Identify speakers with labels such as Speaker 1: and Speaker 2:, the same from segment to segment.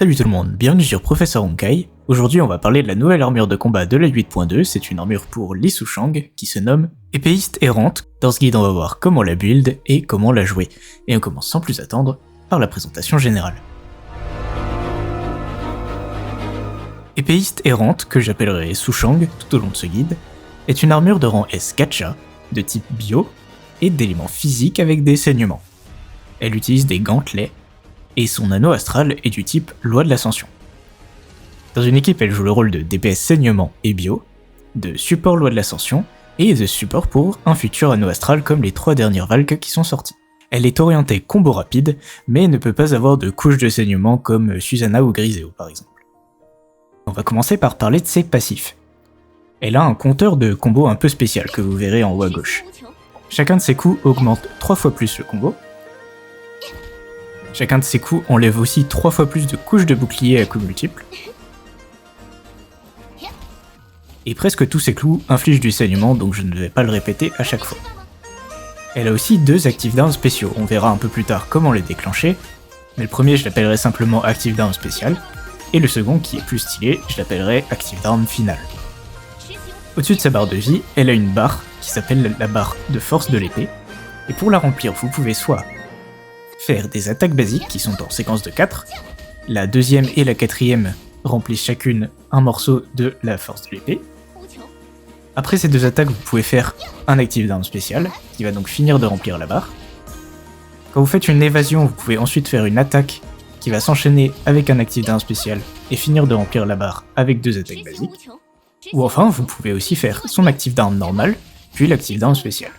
Speaker 1: Salut tout le monde, bienvenue sur Professeur Honkai. Aujourd'hui on va parler de la nouvelle armure de combat de la 8.2, c'est une armure pour Li Sushang qui se nomme Épéiste errante. Dans ce guide on va voir comment la build et comment la jouer. Et on commence sans plus attendre par la présentation générale. Épéiste errante, que j'appellerai Sushang tout au long de ce guide, est une armure de rang S gacha, de type bio, et d'éléments physiques avec des saignements. Elle utilise des gantelets, et son anneau astral est du type loi de l'ascension. Dans une équipe, elle joue le rôle de DPS saignement et bio, de support loi de l'ascension, et de support pour un futur anneau astral comme les 3 dernières Valk qui sont sorties. Elle est orientée combo rapide, mais ne peut pas avoir de couche de saignement comme Susanna ou Griseo par exemple. On va commencer par parler de ses passifs. Elle a un compteur de combo un peu spécial que vous verrez en haut à gauche. Chacun de ses coups augmente 3 fois plus le combo. Chacun de ces coups enlève aussi 3 fois plus de couches de bouclier à coups multiples. Et presque tous ces coups infligent du saignement, donc je ne vais pas le répéter à chaque fois. Elle a aussi 2 active d'armes spéciaux, on verra un peu plus tard comment les déclencher, mais le premier je l'appellerai simplement active d'armes spéciale, et le second qui est plus stylé, je l'appellerai active d'armes finale. Au-dessus de sa barre de vie, elle a une barre qui s'appelle la barre de force de l'épée, et pour la remplir vous pouvez soit faire des attaques basiques qui sont en séquence de 4. La deuxième et la quatrième remplissent chacune un morceau de la force de l'épée. Après ces 2 attaques, vous pouvez faire un active d'arme spéciale, qui va donc finir de remplir la barre. Quand vous faites une évasion, vous pouvez ensuite faire une attaque qui va s'enchaîner avec un active d'arme spécial et finir de remplir la barre avec 2 attaques basiques. Ou enfin, vous pouvez aussi faire son active d'arme normale, puis l'active d'arme spéciale.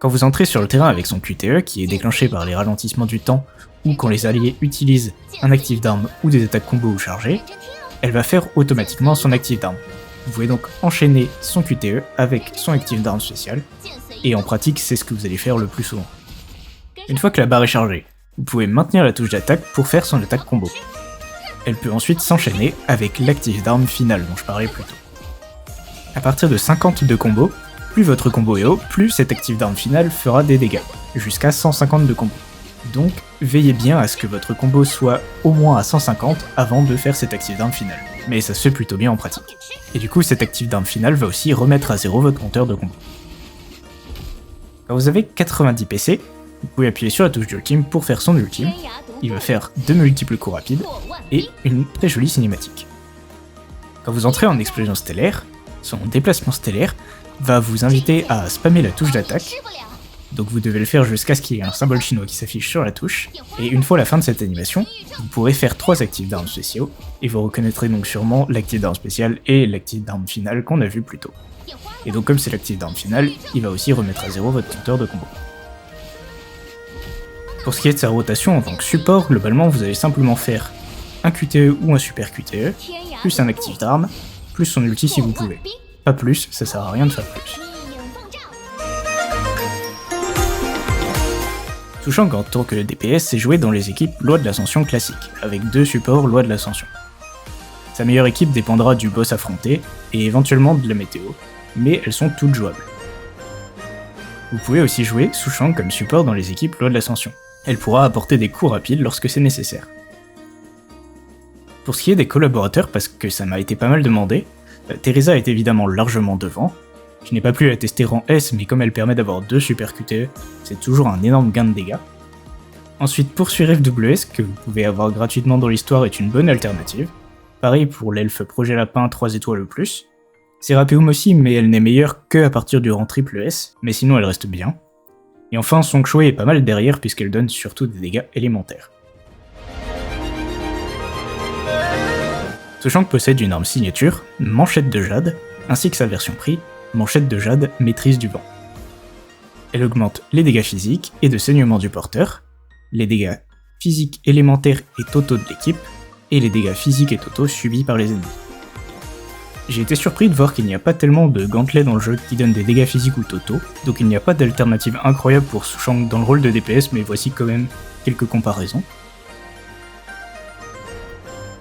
Speaker 1: Quand vous entrez sur le terrain avec son QTE, qui est déclenché par les ralentissements du temps, ou quand les alliés utilisent un active d'arme ou des attaques combo ou chargées, elle va faire automatiquement son active d'arme. Vous pouvez donc enchaîner son QTE avec son active d'arme spéciale, et en pratique c'est ce que vous allez faire le plus souvent. Une fois que la barre est chargée, vous pouvez maintenir la touche d'attaque pour faire son attaque combo. Elle peut ensuite s'enchaîner avec l'active d'arme finale dont je parlais plus tôt. À partir de 50 de combo, plus votre combo est haut, plus cette active d'arme finale fera des dégâts, jusqu'à 150 de combo. Donc veillez bien à ce que votre combo soit au moins à 150 avant de faire cette active d'arme finale, mais ça se fait plutôt bien en pratique. Et du coup cette active d'arme finale va aussi remettre à 0 votre compteur de combo. Quand vous avez 90 PC, vous pouvez appuyer sur la touche d'ultime pour faire son ultime, il va faire 2 multiples coups rapides et une très jolie cinématique. Quand vous entrez en explosion stellaire, son déplacement stellaire va vous inviter à spammer la touche d'attaque, donc vous devez le faire jusqu'à ce qu'il y ait un symbole chinois qui s'affiche sur la touche, et une fois la fin de cette animation, vous pourrez faire 3 actifs d'armes spéciaux, et vous reconnaîtrez donc sûrement l'active d'arme spéciale et l'active d'arme finale qu'on a vu plus tôt. Et donc comme c'est l'active d'arme finale, il va aussi remettre à 0 votre compteur de combo. Pour ce qui est de sa rotation en tant que support, globalement vous allez simplement faire un QTE ou un super QTE, plus un actif d'arme, plus son ulti si vous pouvez. Pas plus, ça sert à rien de faire plus. Sushang en tant que DPS s'est joué dans les équipes loi de l'ascension classique, avec 2 supports loi de l'ascension. Sa meilleure équipe dépendra du boss affronté, et éventuellement de la météo, mais elles sont toutes jouables. Vous pouvez aussi jouer Sushang comme support dans les équipes loi de l'ascension. Elle pourra apporter des coups rapides lorsque c'est nécessaire. Pour ce qui est des collaborateurs, parce que ça m'a été pas mal demandé, Teresa est évidemment largement devant. Je n'ai pas pu la tester rang S, mais comme elle permet d'avoir 2 super QTE, c'est toujours un énorme gain de dégâts. Ensuite, Poursuivre FWS, que vous pouvez avoir gratuitement dans l'histoire, est une bonne alternative. Pareil pour l'elfe Projet Lapin 3 étoiles ou plus. Serapeum aussi, mais elle n'est meilleure que à partir du rang triple S, mais sinon elle reste bien. Et enfin, Song Shui est pas mal derrière puisqu'elle donne surtout des dégâts élémentaires. Sushang possède une arme signature, Manchette de Jade, ainsi que sa version prix, Manchette de Jade Maîtrise du vent. Elle augmente les dégâts physiques et de saignement du porteur, les dégâts physiques élémentaires et totaux de l'équipe, et les dégâts physiques et totaux subis par les ennemis. J'ai été surpris de voir qu'il n'y a pas tellement de gantelets dans le jeu qui donnent des dégâts physiques ou totaux, donc il n'y a pas d'alternative incroyable pour Sushang dans le rôle de DPS, mais voici quand même quelques comparaisons.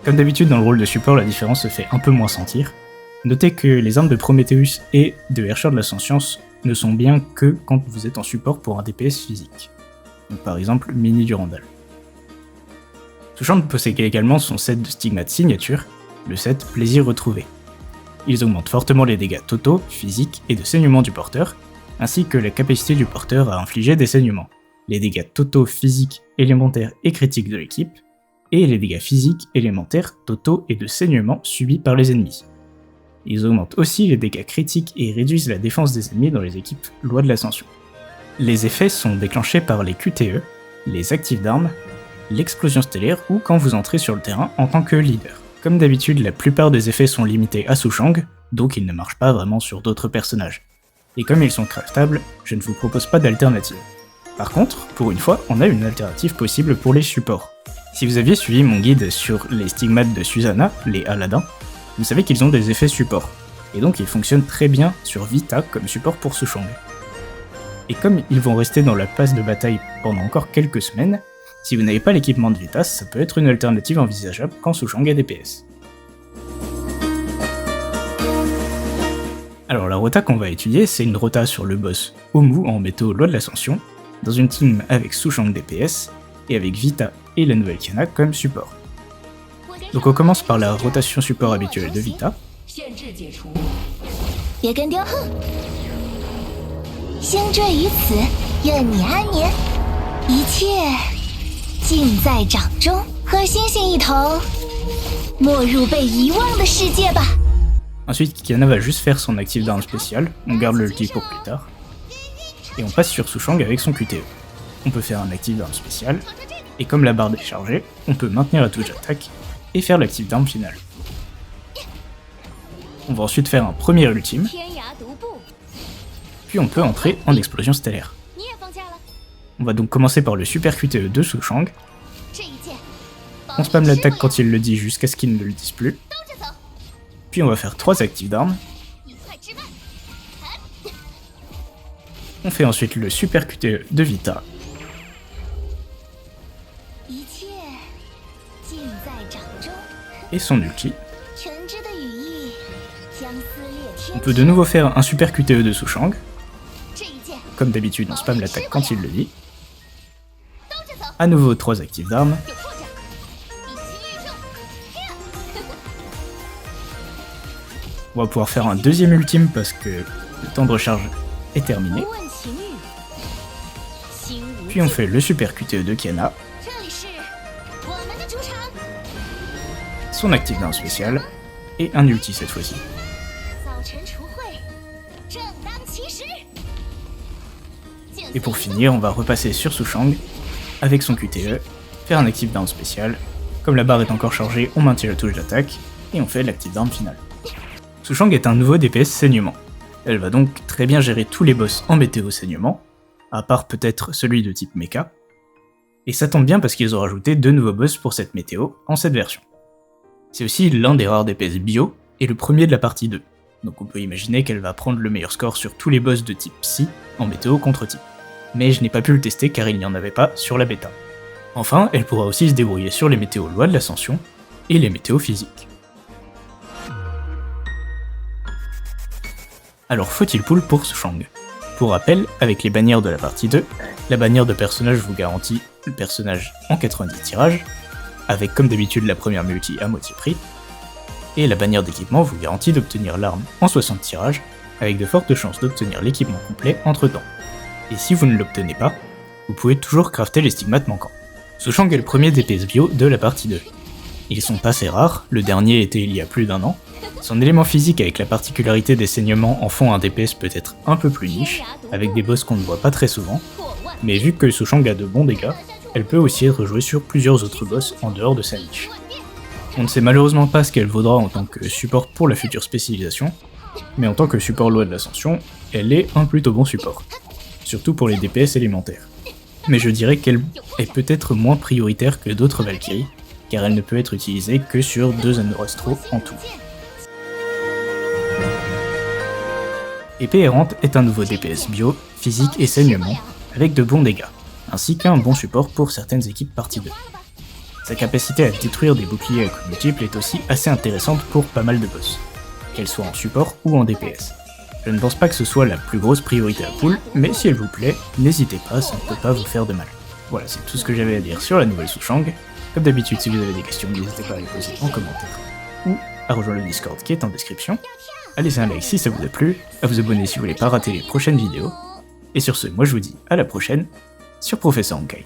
Speaker 1: Comme d'habitude dans le rôle de support, la différence se fait un peu moins sentir. Notez que les armes de Prometheus et de Herrscher de la Sentience ne sont bien que quand vous êtes en support pour un DPS physique. Donc par exemple Mini Durandal. Sushang possède également son set de stigmates signature, le set Plaisir retrouvé. Ils augmentent fortement les dégâts totaux, physiques et de saignement du porteur, ainsi que la capacité du porteur à infliger des saignements, les dégâts totaux, physiques, élémentaires et critiques de l'équipe, et les dégâts physiques, élémentaires, totaux et de saignement subis par les ennemis. Ils augmentent aussi les dégâts critiques et réduisent la défense des ennemis dans les équipes Loi de l'Ascension. Les effets sont déclenchés par les QTE, les actifs d'armes, l'explosion stellaire ou quand vous entrez sur le terrain en tant que leader. Comme d'habitude, la plupart des effets sont limités à Sushang, donc ils ne marchent pas vraiment sur d'autres personnages. Et comme ils sont craftables, je ne vous propose pas d'alternative. Par contre, pour une fois, on a une alternative possible pour les supports. Si vous aviez suivi mon guide sur les stigmates de Susanna, les Aladins, vous savez qu'ils ont des effets support, et donc ils fonctionnent très bien sur Vita comme support pour Sushang. Et comme ils vont rester dans la phase de bataille pendant encore quelques semaines, si vous n'avez pas l'équipement de Vita, ça peut être une alternative envisageable quand Sushang est DPS. Alors la rota qu'on va étudier, c'est une rota sur le boss Omu en météo Loi de l'Ascension, dans une team avec Sushang DPS, et avec Vita et la nouvelle Kiana comme support. Donc on commence par la rotation support habituelle de Vita. Ensuite, Kiana va juste faire son active d'arme spéciale, on garde le ulti pour plus tard. Et on passe sur Sushang avec son QTE. On peut faire un active d'arme spéciale, et comme la barre est chargée, on peut maintenir la touche d'attaque et faire l'active d'arme finale. On va ensuite faire un premier ultime, puis on peut entrer en explosion stellaire. On va donc commencer par le super QTE de Sushang. On spamme l'attaque quand il le dit jusqu'à ce qu'il ne le dise plus. Puis on va faire 3 actives d'armes. On fait ensuite le super QTE de Vita. Et son ulti. On peut de nouveau faire un super QTE de Sushang. Comme d'habitude, on spamme l'attaque quand il le dit. À nouveau 3 actives d'armes. On va pouvoir faire un deuxième ultime parce que le temps de recharge est terminé. Puis on fait le super QTE de Kiana. Son active d'arme spéciale. Et un ulti cette fois-ci. Et pour finir, on va repasser sur Sushang avec son QTE, faire un active d'arme spécial. Comme la barre est encore chargée, on maintient la touche d'attaque et on fait l'active d'arme finale. Sushang est un nouveau DPS saignement. Elle va donc très bien gérer tous les boss en météo saignement, à part peut-être celui de type mecha. Et ça tombe bien parce qu'ils ont rajouté 2 nouveaux boss pour cette météo en cette version. C'est aussi l'un des rares DPS bio et le premier de la partie 2. Donc on peut imaginer qu'elle va prendre le meilleur score sur tous les boss de type Psy en météo contre type. Mais je n'ai pas pu le tester car il n'y en avait pas sur la bêta. Enfin, elle pourra aussi se débrouiller sur les météos Loi de l'Ascension et les météos physiques. Alors faut-il pull pour Sushang? Pour rappel, avec les bannières de la partie 2, la bannière de personnage vous garantit le personnage en 90 tirages, avec comme d'habitude la première multi à moitié prix, et la bannière d'équipement vous garantit d'obtenir l'arme en 60 tirages, avec de fortes chances d'obtenir l'équipement complet entre temps. Et si vous ne l'obtenez pas, vous pouvez toujours crafter les stigmates manquants. Sushang est le premier DPS bio de la partie 2. Ils sont assez rares, le dernier était il y a plus d'1 an. Son élément physique avec la particularité des saignements en font un DPS peut-être un peu plus niche, avec des boss qu'on ne voit pas très souvent, mais vu que Sushang a de bons dégâts, elle peut aussi être jouée sur plusieurs autres boss en dehors de sa niche. On ne sait malheureusement pas ce qu'elle vaudra en tant que support pour la future spécialisation, mais en tant que support Loi de l'Ascension, elle est un plutôt bon support, surtout pour les DPS élémentaires. Mais je dirais qu'elle est peut-être moins prioritaire que d'autres Valkyries, car elle ne peut être utilisée que sur 2 Anorastro en tout. Épée errante est un nouveau DPS bio, physique et saignement, avec de bons dégâts, ainsi qu'un bon support pour certaines équipes partie 2. Sa capacité à détruire des boucliers à coups multiples est aussi assez intéressante pour pas mal de boss, qu'elle soit en support ou en DPS. Je ne pense pas que ce soit la plus grosse priorité à pull, mais si elle vous plaît, n'hésitez pas, ça ne peut pas vous faire de mal. Voilà, c'est tout ce que j'avais à dire sur la nouvelle Sushang, Comme d'habitude, si vous avez des questions, n'hésitez pas à les poser en commentaire ou à rejoindre le Discord qui est en description, à laisser un like si ça vous a plu, à vous abonner si vous voulez pas rater les prochaines vidéos, et sur ce, moi je vous dis à la prochaine sur Professeur Honkai.